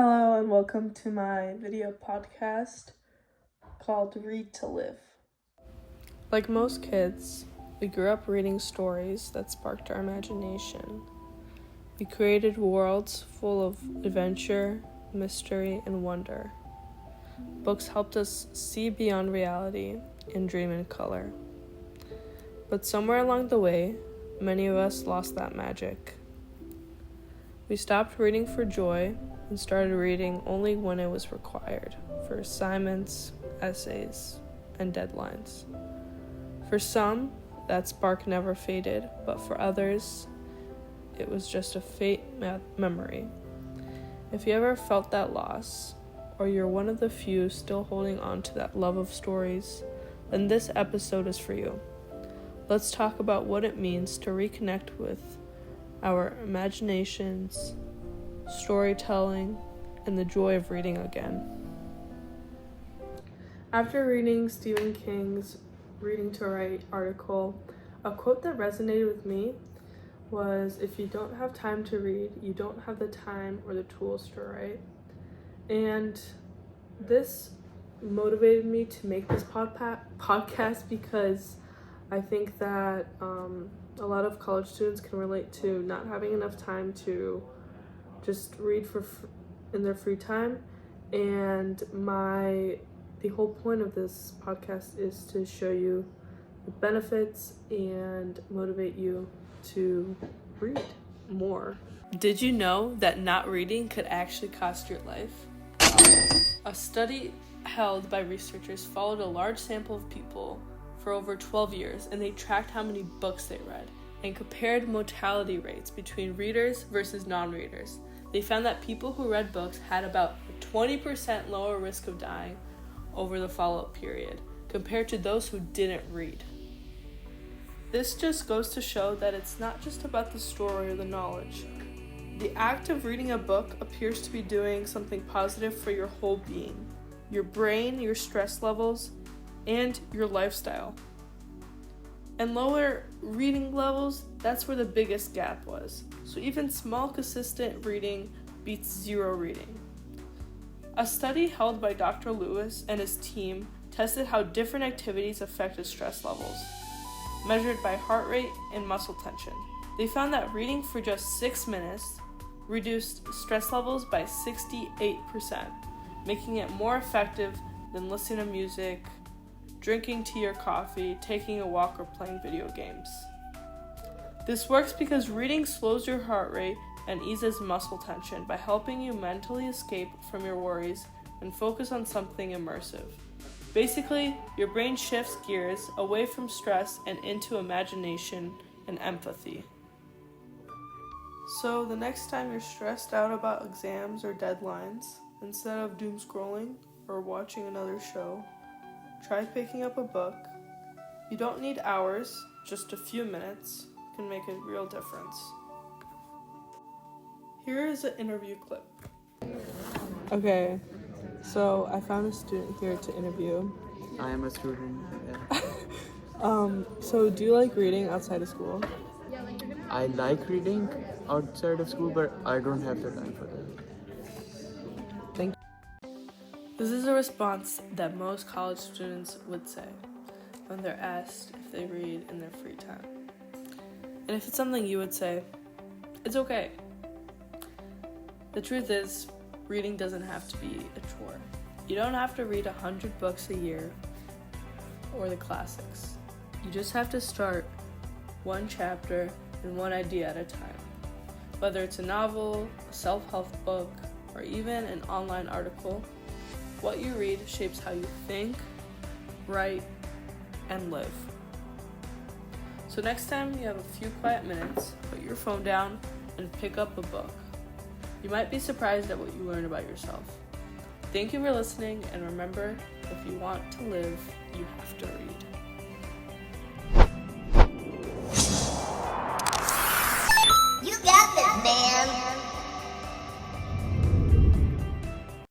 Hello and welcome to my video podcast called Read to Live. Like most kids, we grew up reading stories that sparked our imagination. We created worlds full of adventure, mystery, and wonder. Books helped us see beyond reality and dream in color. But somewhere along the way, many of us lost that magic. We stopped reading for joy and started reading only when it was required, for assignments, essays, and deadlines. For some, that spark never faded, but for others, it was just a faint memory. If you ever felt that loss, or you're one of the few still holding on to that love of stories, then this episode is for you. Let's talk about what it means to reconnect with our imaginations, storytelling, and the joy of reading again. After reading Stephen King's Reading to Write article, a quote that resonated with me was, "If you don't have time to read, you don't have the time or the tools to write." And this motivated me to make this podcast because I think that a lot of college students can relate to not having enough time to just read in their free time. And the whole point of this podcast is to show you the benefits and motivate you to read more. Did you know that not reading could actually cost your life? A study held by researchers followed a large sample of people for over 12 years, and they tracked how many books they read and compared mortality rates between readers versus non-readers. They found that people who read books had about a 20% lower risk of dying over the follow-up period compared to those who didn't read. This just goes to show that it's not just about the story or the knowledge. The act of reading a book appears to be doing something positive for your whole being, your brain, your stress levels, and your lifestyle. And lower reading levels, that's where the biggest gap was. So even small, consistent reading beats zero reading. A study held by Dr. Lewis and his team tested how different activities affected stress levels, measured by heart rate and muscle tension. They found that reading for just 6 minutes reduced stress levels by 68%, making it more effective than listening to music, drinking tea or coffee, taking a walk, or playing video games. This works because reading slows your heart rate and eases muscle tension by helping you mentally escape from your worries and focus on something immersive. Basically, your brain shifts gears away from stress and into imagination and empathy. So the next time you're stressed out about exams or deadlines, instead of doom scrolling or watching another show, try picking up a book. You don't need hours, just a few minutes can make a real difference. Here is an interview clip. Okay, so I found a student here to interview. I am a student. Yeah. So do you like reading outside of school? I like reading outside of school, but I don't have the time for that. Thank you. This is a response that most college students would say when they're asked if they read in their free time. And if it's something you would say, it's okay. The truth is, reading doesn't have to be a chore. You don't have to read 100 books a year or the classics. You just have to start one chapter and one idea at a time. Whether it's a novel, a self-help book, or even an online article, what you read shapes how you think, write, and live. So next time you have a few quiet minutes, put your phone down and pick up a book. You might be surprised at what you learn about yourself. Thank you for listening, and remember, if you want to live, you have to read.